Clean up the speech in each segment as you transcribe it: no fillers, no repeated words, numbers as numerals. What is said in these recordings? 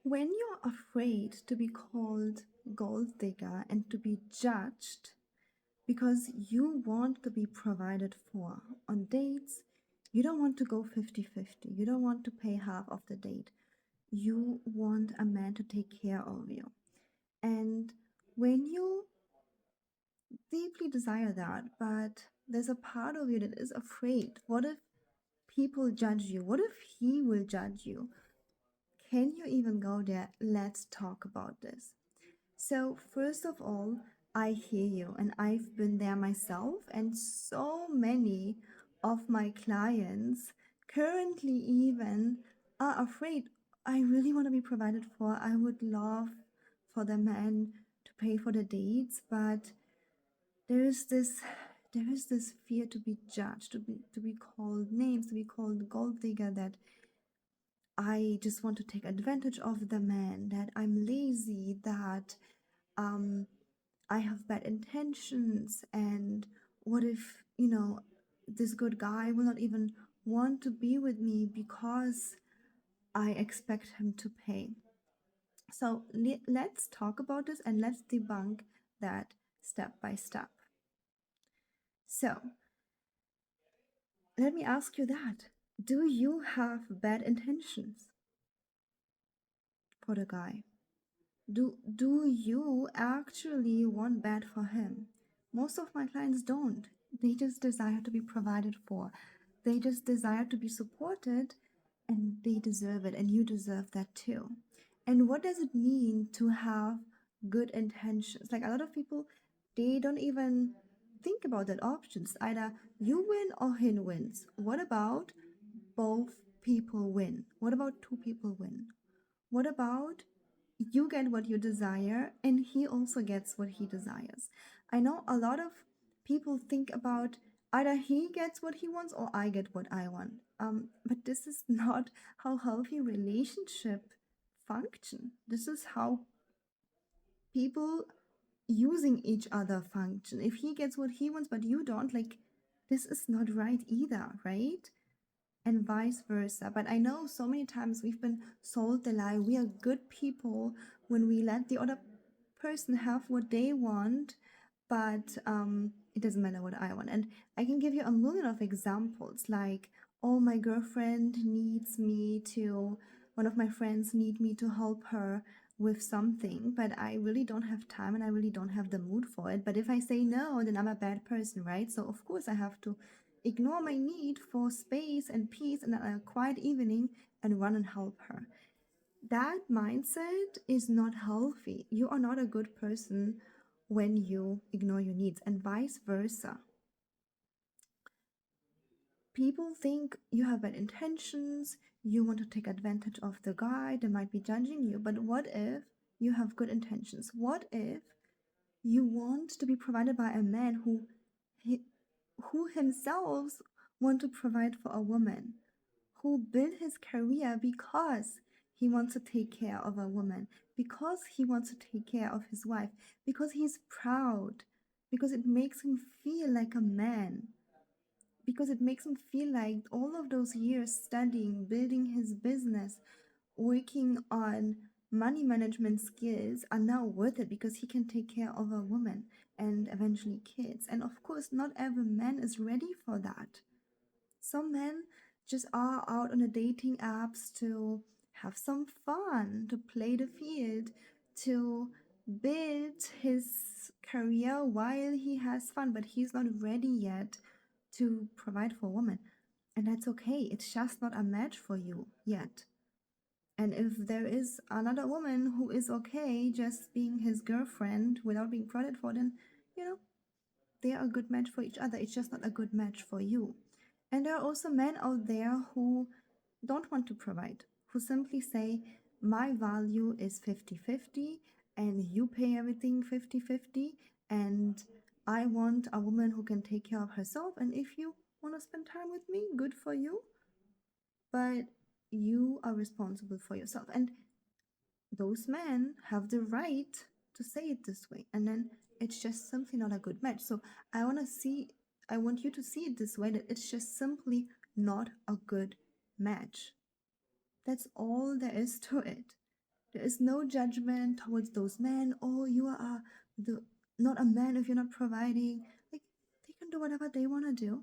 When you're afraid to be called gold digger and to be judged because you want to be provided for on dates, you don't want to go 50-50. You don't want to pay half of the date. You want a man to take care of you. And when you deeply desire that, but there's a part of you that is afraid, what if people judge you? What if he will judge you? Can you even go there? Let's talk about this. So, first of all, I hear you, and I've been there myself, and so many of my clients currently even are afraid. I really want to be provided for. I would love for the man to pay for the dates, but there is this there is this fear to be judged, to be called names, to be called gold digger, that I just want to take advantage of the man, that I'm lazy, that um, I have bad intentions, and what if, this good guy will not even want to be with me because I expect him to pay. So let's talk about this and let's debunk that step by step. So let me ask you that. Do you have bad intentions for the guy? Do you actually want bad for him? Most of my clients don't. They just desire to be provided for. They just desire to be supported, and they deserve it, and you deserve that too. And what does it mean to have good intentions? Like, a lot of people, they don't even think about that options. Either you win or he wins. What about both people win? What about two people win? What about you get what you desire and he also gets what he desires? I know a lot of people think about either he gets what he wants or I get what I want. But this is not how healthy relationship function. This is how people using each other function. If he gets what he wants but you don't, like, this is not right either, right? And vice versa. But I know so many times we've been sold the lie we are good people when we let the other person have what they want, but it doesn't matter what I want. And I can give you a million of examples, like, oh, my girlfriend needs me to, one of my friends need me to help her with something, but I really don't have time and I really don't have the mood for it. But if I say no, then I'm a bad person, right? So of course I have to ignore my need for space and peace and a quiet evening and run and help her. That mindset is not healthy. You are not a good person when you ignore your needs, and vice versa. People think you have bad intentions, you want to take advantage of the guy, they might be judging you. But what if you have good intentions? What if you want to be provided by a man who himself want to provide for a woman, who built his career because he wants to take care of a woman, because he wants to take care of his wife, because he's proud, because it makes him feel like a man, because it makes him feel like all of those years studying, building his business, working on money management skills are now worth it because he can take care of a woman and eventually kids. And of course, not every man is ready for that. Some men just are out on the dating apps to have some fun, to play the field, to build his career while he has fun, but he's not ready yet to provide for a woman. And that's okay. It's just not a match for you yet. And if there is another woman who is okay just being his girlfriend without being provided for, then, they are a good match for each other. It's just not a good match for you. And there are also men out there who don't want to provide, who simply say, my value is 50-50 and you pay everything 50-50, and I want a woman who can take care of herself. And if you want to spend time with me, good for you. But you are responsible for yourself. And those men have the right to say it this way. And then it's just simply not a good match. So I want you to see it this way, that it's just simply not a good match. That's all there is to it. There is no judgment towards those men. Oh, you are not a man if you're not providing. Like, they can do whatever they want to do.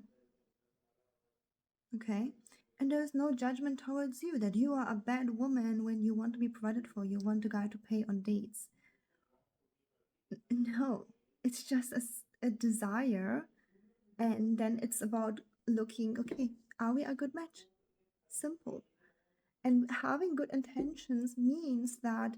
Okay? And there's no judgment towards you that you are a bad woman when you want to be provided for. You want a guy to pay on dates. No, it's just a desire. And then it's about looking, okay, are we a good match? Simple. And having good intentions means that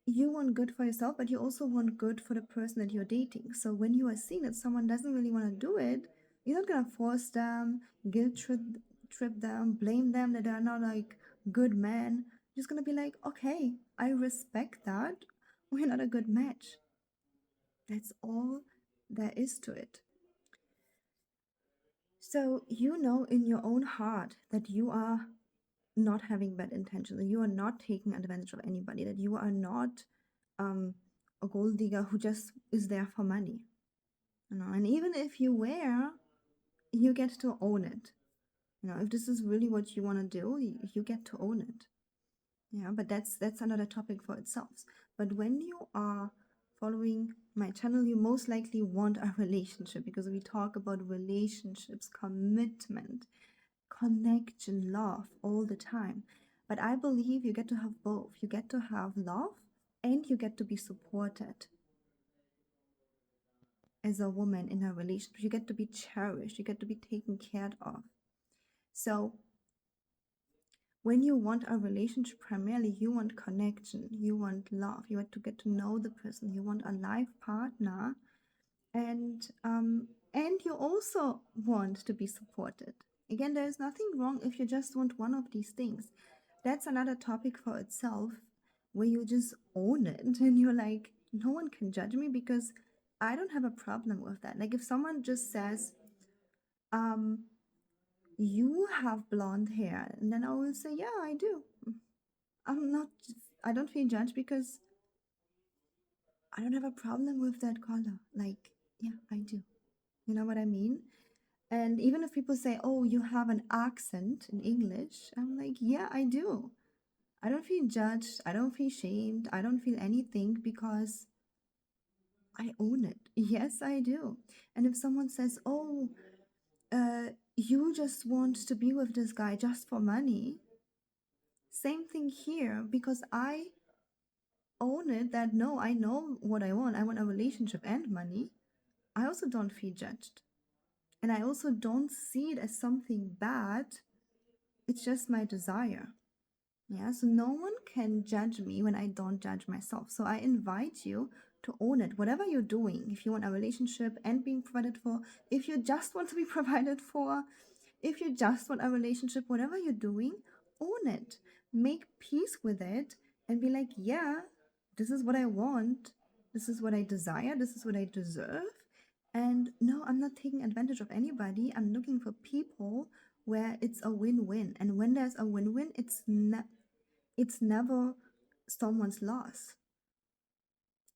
you want good for yourself, but you also want good for the person that you're dating. So when you are seeing that someone doesn't really want to do it, you're not going to force them, guilt trip them, blame them that they're not like good men. You're just going to be like, okay, I respect that. We're not a good match. That's all there is to it. So you know in your own heart that you are not having bad intentions, that you are not taking advantage of anybody, that you are not a gold digger who just is there for money. And even if you were, you get to own it. If this is really what you want to do, you get to own it. Yeah, but that's another topic for itself. But when you are following my channel, you most likely want a relationship, because we talk about relationships, commitment, connection, love all the time. But I believe you get to have both. You get to have love and you get to be supported as a woman in a relationship. You get to be cherished. You get to be taken care of. So when you want a relationship, primarily you want connection, you want love, you want to get to know the person, you want a life partner, and you also want to be supported. Again, there is nothing wrong if you just want one of these things. That's another topic for itself, where you just own it and you're like, no one can judge me, because I don't have a problem with that. Like if someone just says, you have blonde hair, and then I will say, yeah, I do. I don't feel judged, because I don't have a problem with that color. Like, yeah, I do. You know what I mean? And even if people say, oh, you have an accent in English, I'm like, yeah, I do. I don't feel judged. I don't feel shamed. I don't feel anything, because I own it. Yes, I do. And if someone says, oh, you just want to be with this guy just for money, same thing here, because I own it that no, I know what I want. I want a relationship and money. I also don't feel judged. And I also don't see it as something bad. It's just my desire. Yeah, so no one can judge me when I don't judge myself. So I invite you to own it. Whatever you're doing, if you want a relationship and being provided for, if you just want to be provided for, if you just want a relationship, whatever you're doing, own it. Make peace with it and be like, yeah, this is what I want. This is what I desire. This is what I deserve. And no, I'm not taking advantage of anybody. I'm looking for people where it's a win-win. And when there's a win-win, it's never someone's loss.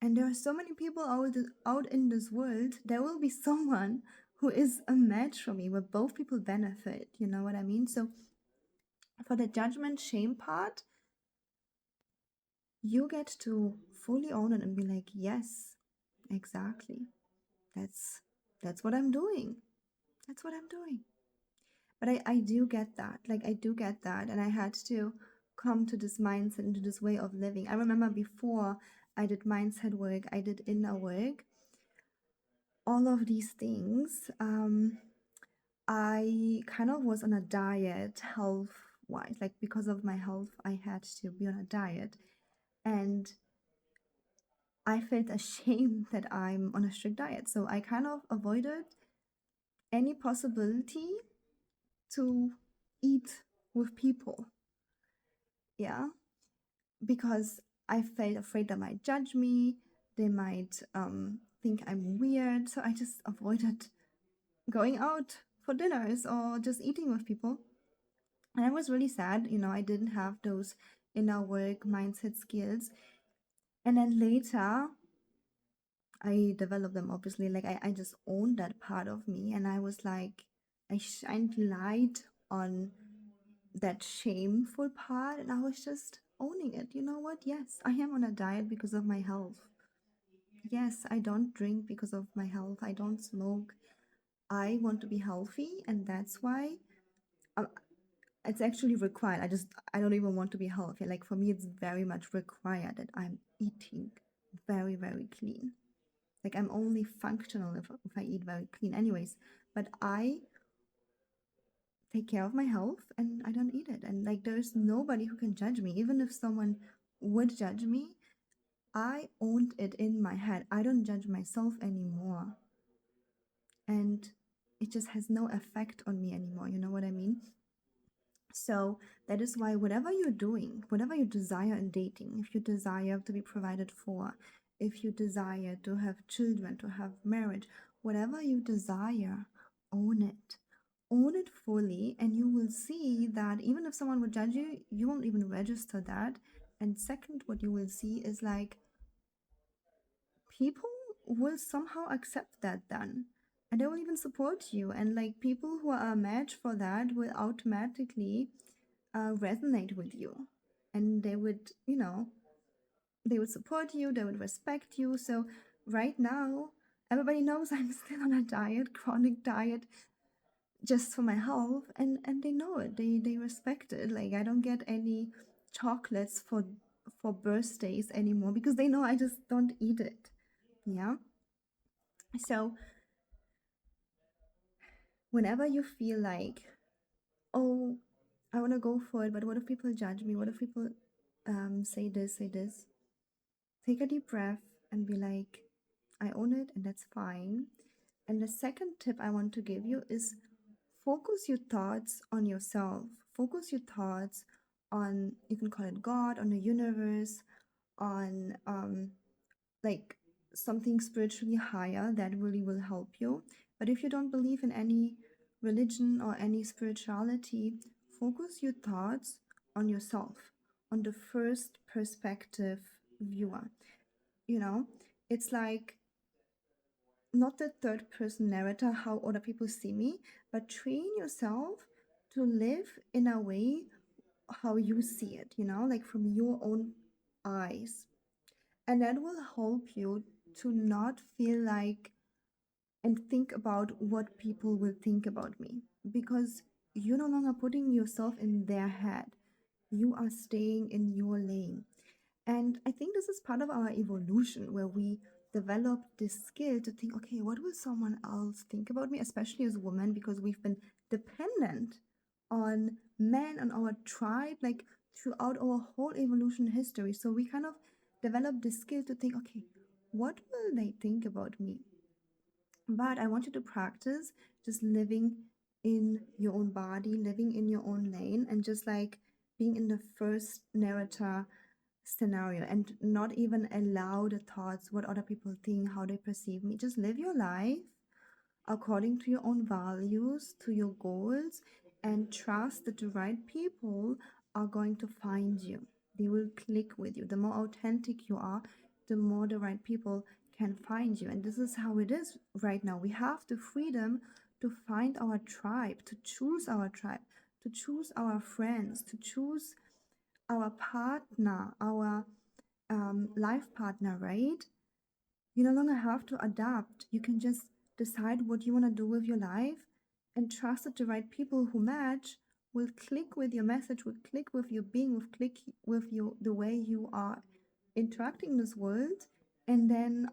And there are so many people out in this world. There will be someone who is a match for me, where both people benefit. You know what I mean? So for the judgment shame part, you get to fully own it and be like, yes, exactly. That's what I'm doing. That's what I'm doing. But I do get that. Like, I do get that. And I had to come to this mindset, into this way of living. I remember before I did mindset work, I did inner work, all of these things. I kind of was on a diet, health wise. Like, because of my health, I had to be on a diet. And I felt ashamed that I'm on a strict diet. So I kind of avoided any possibility to eat with people. Yeah. Because I felt afraid they might judge me. They might think I'm weird. So I just avoided going out for dinners or just eating with people. And I was really sad. I didn't have those inner work mindset skills. And then later, I developed them, obviously. Like, I just owned that part of me. And I was like, I shined light on that shameful part. And I was just owning it. You know what? Yes, I am on a diet because of my health. Yes, I don't drink because of my health. I don't smoke. I want to be healthy, and that's why uh, it's actually required. I don't even want to be healthy. Like for me, it's very much required that I'm eating very, very clean. Like I'm only functional if I eat very clean, anyways. But I take care of my health and I don't eat it. And like there's nobody who can judge me. Even if someone would judge me, I owned it in my head. I don't judge myself anymore. And it just has no effect on me anymore. You know what I mean? So that is why whatever you're doing, whatever you desire in dating, if you desire to be provided for, if you desire to have children, to have marriage, whatever you desire, own it. Own it fully, and you will see that even if someone would judge you, you won't even register that. And second, what you will see is like people will somehow accept that then. And they will even support you. And like people who are a match for that will automatically resonate with you, and they would, they would support you, they would respect you. So right now everybody knows I'm still on a diet, chronic diet, just for my health, and they know it, they respect it. Like I don't get any chocolates for birthdays anymore because they know I just don't eat it. Yeah. So whenever you feel like, oh, I want to go for it, but what if people judge me, what if people say this, take a deep breath and be like, I own it and that's fine. And the second tip I want to give you is focus your thoughts on yourself. Focus your thoughts on, you can call it God, on the universe, on like something spiritually higher that really will help you. But if you don't believe in any religion or any spirituality, focus your thoughts on yourself, on the first perspective viewer. You know, it's like not the third person narrator, how other people see me, but train yourself to live in a way how you see it, like from your own eyes. And that will help you to not feel like and think about what people will think about me, because you're no longer putting yourself in their head. You are staying in your lane. And I think this is part of our evolution where we develop this skill to think, okay, what will someone else think about me, especially as women, because we've been dependent on men, on our tribe, like throughout our whole evolution history. So we kind of develop this skill to think, okay, what will they think about me? But I want you to practice just living in your own body, living in your own lane, and just like being in the first narrator scenario and not even allow the thoughts, what other people think, how they perceive me. Just live your life according to your own values, to your goals, and trust that the right people are going to find you. They will click with you. The more authentic you are, the more the right people can find you. And this is how it is right now. We have the freedom to find our tribe, to choose our tribe, to choose our friends, to choose our partner, our life partner, right? You no longer have to adapt. You can just decide what you want to do with your life and trust that the right people who match will click with your message, will click with your being, will click with you, the way you are interacting in this world, and then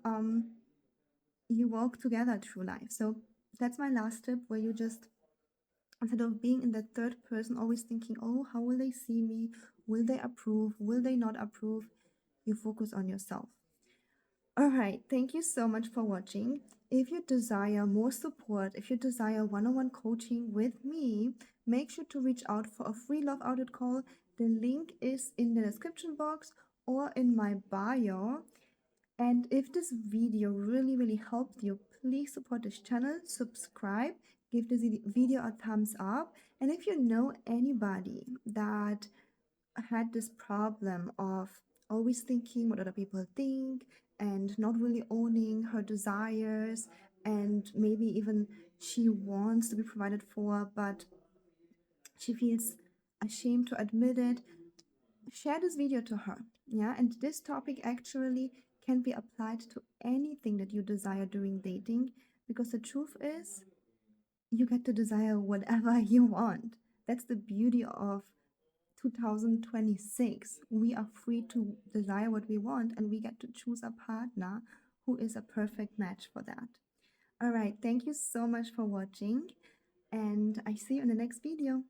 you walk together through life. So that's my last tip, where you just, instead of being in the third person, always thinking, oh, how will they see me? Will they approve? Will they not approve? You focus on yourself. All right, thank you so much for watching. If you desire more support, if you desire one-on-one coaching with me, make sure to reach out for a free love audit call. The link is in the description box or in my bio. And if this video really helped you, please support this channel, subscribe, give this video a thumbs up. And if you know anybody that had this problem of always thinking what other people think and not really owning her desires, and maybe even she wants to be provided for, but she feels ashamed to admit it, share this video to her. Yeah, and this topic actually can be applied to anything that you desire during dating, because the truth is you get to desire whatever you want. That's the beauty of 2026. We are free to desire what we want, and we get to choose a partner who is a perfect match for that. All right, thank you so much for watching, and I see you in the next video.